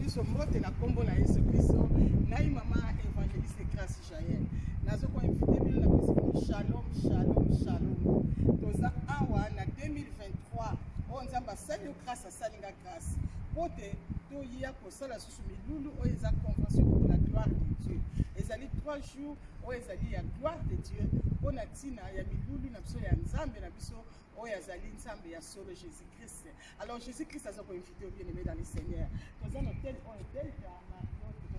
biso mbote na kombo na Yesu Kristo. Ngai mama évangéliste Grâce Jaël. Nazo ko invité bino na biso shalom shalom shalom. Toza awa na 2023. On nzamba sali grâce à salinga grâce. Pote to yia ko sala susu milulu o eza convention pour la gloire de Dieu. Ezali 3 jours o ezali ya gloire de Dieu. Ona tina ya milulu na biso ya nzambe na biso o yazali nzambe ya solo Jésus Christ. Alors Jésus Christ a ko invité au bien-aimé dans le Seigneur. Dans un hôtel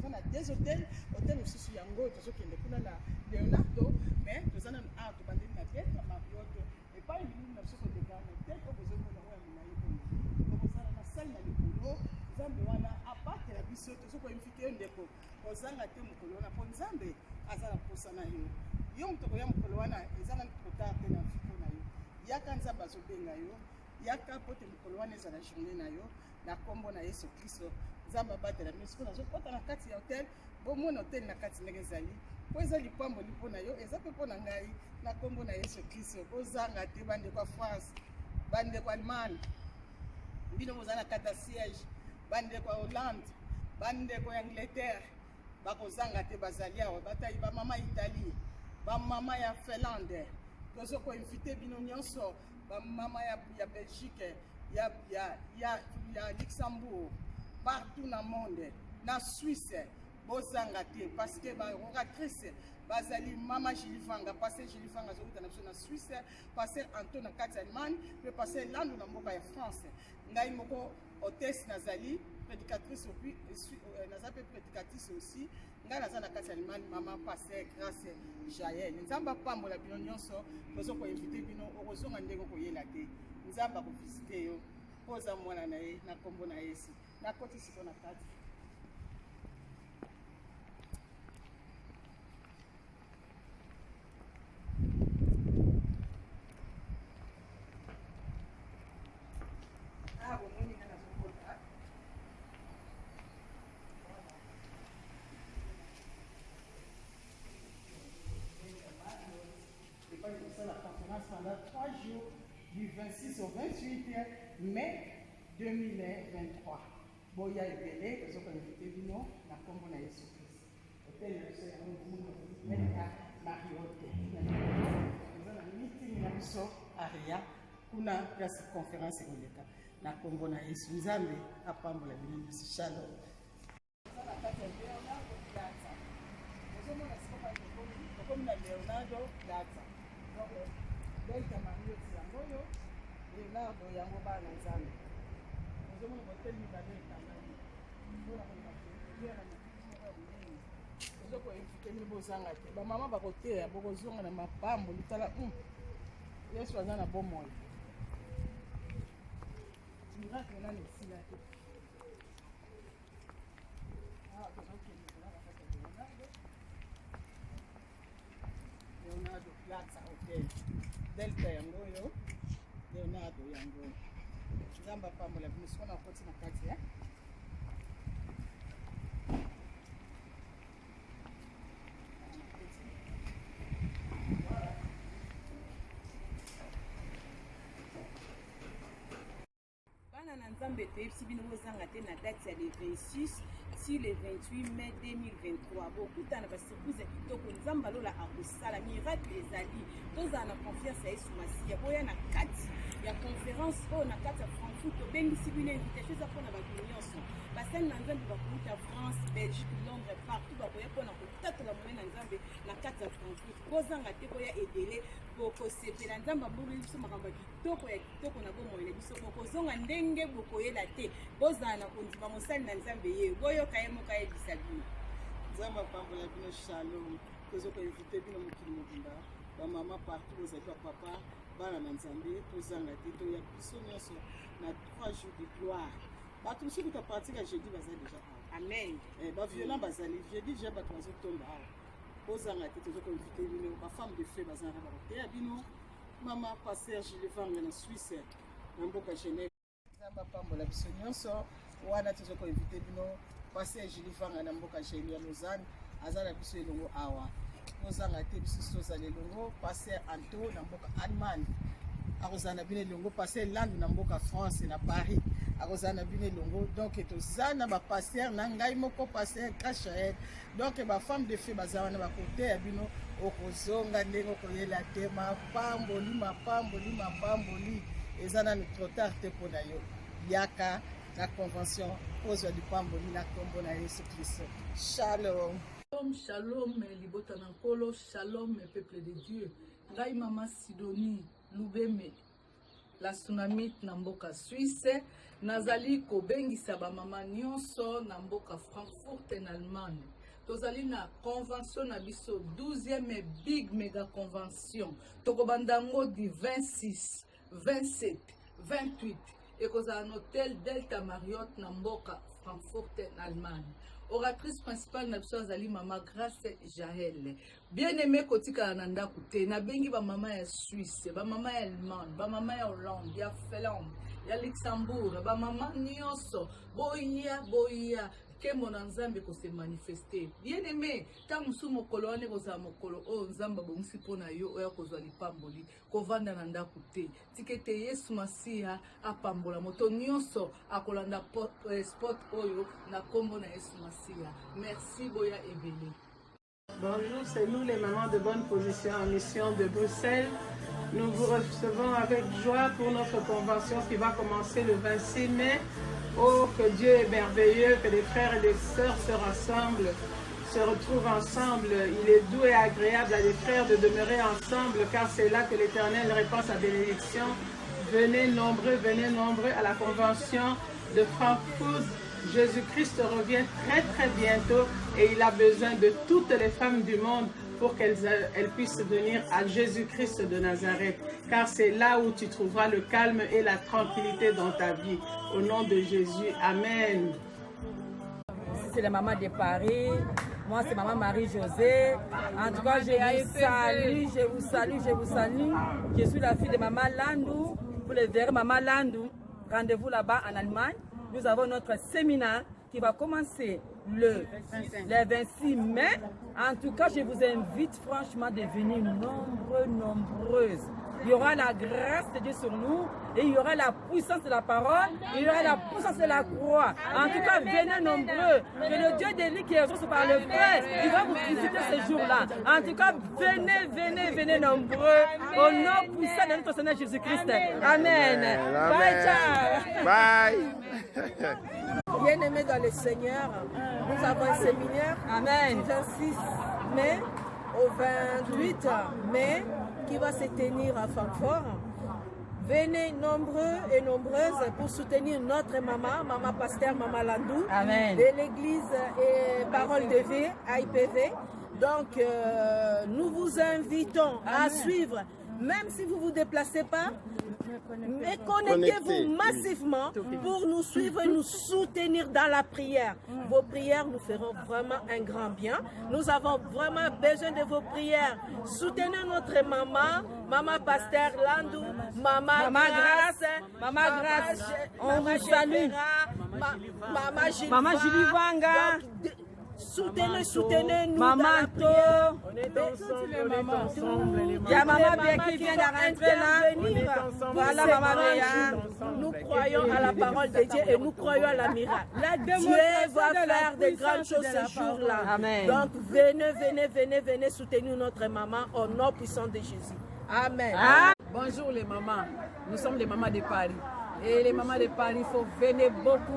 on a des hôtels, hôtel aussi sur Yango, toujours qui est là Leonardo, mais nous avons un art de bander la tête, Mariotte, et pas une ligne sur le dégât, mais tête au besoin de la donc nous avons la salle dans le boulot, nous avons à part que la biseau, toujours pour inviter un déco, aux gens à terme colonna, pour Nzambe, à la posana yo. Yom to yam colonna, ils ont un potard de la fille na yo. Yaka Nzamba zobenga yo, yaka pote colonna za la journée na yo, na kombo na Yesu Kristo. Nzamba batela misiko na zokota na kati ya hotel bomona hotel na kati ndenge ezali po ezali pambo lipo na yo eza pe pona ngai na kombo na Yesu Kristo kozanga te bande kwa France bande kwa Allemagne bino mozana kata siège bande kwa Hollande bande kwa Angleterre bakozanga te bazali awa batai ba mama Italie ba mama ya Finlande tozo ko inviter bino nyonso ba mama ya Belgique ya Luxembourg partout dans le monde, dans la Suisse, parce que les oratrices, bazali Mama Jilifanga, passer Jilifanga dans la Suisse, passer Anton dans la Allemagne, puis passer l'Inde dans la France. Ngai moko hôtesse Nazali, prédicatrice aussi, ngai naza na kati Allemagne, maman passer Grâce Jaël. Nzamba pambola bino nyonso, tozo ko inviter bino okozonga ndenge ko yela te. Nzamba ko visiter yo. Poza mwana na ye na kombo na Yesu. Na koti siko na kati. Ah, bon, moni na zokota. Et pas de la conférence pendant 3 jours du 26 au 28 mai 2023. Boya ebele tozo ko invité bino na kombo na Yesu Christ. Hotel na biso ya Mungu Melka Mariotte. Nous avons meeting na biso aria kuna place conférence koleka na kombo na Yesu Nzambe apambola bino biso shalom. Leonardo Gaza. Donc Delta Mariotte yangoyo Leonardo yango ba na Nzambe. Bamama bakoteya bokozonga na mapambo litala Yesu aza na bomoi miracle nani esila te Leonardo Plaza Hotel Delta yango yo Leonardo yango Nzamba pambola biso na koti na kati ya bana na Nzambe toyebisi bino bozanga te na date ya le 26 sur le 28 mai 2023 bokutana basurprise ya kitoko Nzambe alola akosala miracle ezali tozala na confiance ya Yesu Masiya boya na kati ya conférence oyo na kati ya Frankfurt tobengisi bino invitation eza mpona bato nyonso basali na Nzambe bakuta France Belgique Londres partout bakoya mpona kotatola moye na Nzambe na kati ya Frankfurt bozanga te boya edele bokosepela Nzambe abongeli biso makambo ya kitoko na bomoi na biso bokozonga ndenge bokoyela te bozala na kondima mosali na Nzambe ye boyoka ye moko ayebisa bino Nzambe apambola bino shalom tozoka invite bino mokili mobimba bamama partout bozali bapapa bana na Nzambe tozanga te toya biso nyonso na 3 jours de gloire bato mosusu topartir ya jeudi baza déjà awa amen baviolent bazali jeudi je bato bazotomba awa ozanga te tozoko invite bino bafemme de feu bazanga bakoteya bino mama pasteur Jilivanga na Suisse na mboka Genève Nzamba pambola biso nyonso wana tozoko invite bino pasteur Jilivanga na mboka Genève ya Lausanne aza na biso elongo awa ozanga te biso tozala elongo pasteur Anto na mboka Allemagne akozala na bino elongo pasteur Lande na mboka France na Paris akozala na bino elongo. Donc toza na bapaster na ngai moko paster Krashael. Donc bafemme de feu baza wana bakoteya bino okozonga ndenge okoyela te mapamboli eza nanu trop tard te mpo na yo. Yaka la convention kozwa lipamboli na kombo na Yesu Kristo. Shalom. Shalom, libota na nkolo, shalom, peuple de Dieu. Ngai mama Sidonie Lubeme, la tsunamite na mboka Suisse, nazali kobengisa ba mama nyonso na mboka Frankfurt en Allemagne. Tozali na convention na biso 12e big mega convention. Tokobandango di 26, 27, 28. Ekozala na hôtel Delta Marriott na mboka Frankfurt en Allemagne. Oratrice principale na biso azali mama Grace Jaël. Bien aimé kotika na ndako te na bengi ba mama ya Suisse, ba mama ya Allemagne, ba mama ya Hollande, ya Finlande, ya Luxembourg, ba mama nyonso boya ke mona nzambe ko se manifester. Bien aimé, ta musu mokolo wane kozala mokolo o nzamba bongisi pona yo oya kozwa lipamboli kovanda na ndako te. Tikete Yesu Masiya apambola moto nyonso akolanda spot oyo na kombo na Yesu Masiya. Merci boya ebele. Bonjour, c'est nous les mamans de bonne position en mission de Bruxelles. Nous vous recevons avec joie pour notre convention qui va commencer le 26 mai. Oh, que Dieu est merveilleux, que les frères et les sœurs se rassemblent, se retrouvent ensemble. Il est doux et agréable à des frères de demeurer ensemble, car c'est là que l'Éternel répand sa bénédiction. Venez nombreux à la convention de Francfort. Jésus-Christ revient très bientôt et il a besoin de toutes les femmes du monde pour qu'elles puissent venir à Jésus-Christ de Nazareth, car c'est là où tu trouveras le calme et la tranquillité dans ta vie. Au nom de Jésus, Amen. C'est la maman de Paris. Moi, c'est maman Marie-Josée. En tout cas, je vous salue. Je suis la fille de maman Landou. Vous le verrez, maman Landou. Rendez-vous là-bas en Allemagne. Nous avons notre séminaire qui va commencer le 26 mai. En tout cas, je vous invite franchement de venir nombreuses. Il y aura la grâce de Dieu sur nous et il y aura la puissance de la parole, il y aura la puissance de la croix. En tout cas, venez nombreux. Que le Dieu d'Élie qui exauce par le frère, il va vous visiter ce jour-là. En tout cas, venez nombreux au nom puissant de notre Seigneur Jésus-Christ. Amen. Bye, ciao. Bye. Bien-aimés dans le Seigneur, nous avons un séminaire du 26 mai au 28 mai qui va se tenir à Francfort. Venez nombreux et nombreuses pour soutenir notre maman pasteur, maman Landou, de l'église et Parole de Vie, AIPV. Donc, nous vous invitons à suivre, même si vous ne vous déplacez pas, mais connectez-vous massivement pour nous suivre et nous soutenir dans la prière. Vos prières nous feront vraiment un grand bien. Nous avons vraiment besoin de vos prières. Soutenez notre maman pasteur Landou, maman Grace, on vous salue. Maman Julie Vanga. Soutenez-nous. Maman To. On est ensemble, Il y a maman bien qui vient d'arriver là. Voilà maman Béa. Nous croyons à la parole de Dieu et nous croyons à la miracle. Dieu va faire de grandes choses ce jour-là. Donc venez soutenir notre maman au nom puissant de Jésus. Amen. Bonjour les mamans, nous sommes les mamans de Paris. Et les mamans de Paris, il faut venir beaucoup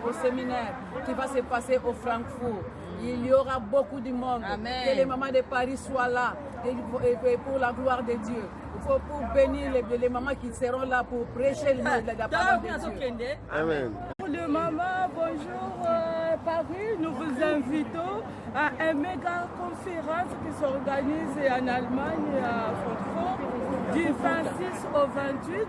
au séminaire qui va se passer au Francfort. Il y aura beaucoup de monde. Que les mamans de Paris soient là et pour la gloire de Dieu. Il faut pour bénir les mamans qui seront là pour prêcher la parole de Dieu. Amen. Pour les mamans, bonjour Paris, nous vous invitons à une méga conférence qui s'organise en Allemagne à Francfort du 26 au 28.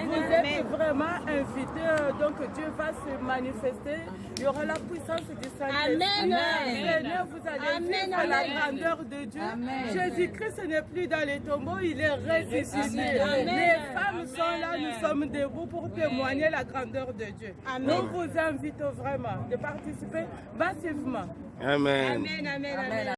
Vous êtes vraiment invités, donc Dieu va se manifester. Il y aura la puissance du Saint-Esprit. Seigneur, vous allez vivre la grandeur de Dieu. Jésus-Christ n'est plus dans les tombeaux, il est ressuscité. Les femmes sont là, nous sommes debout pour témoigner la grandeur de Dieu. Nous vous invitons vraiment de participer massivement. Amen.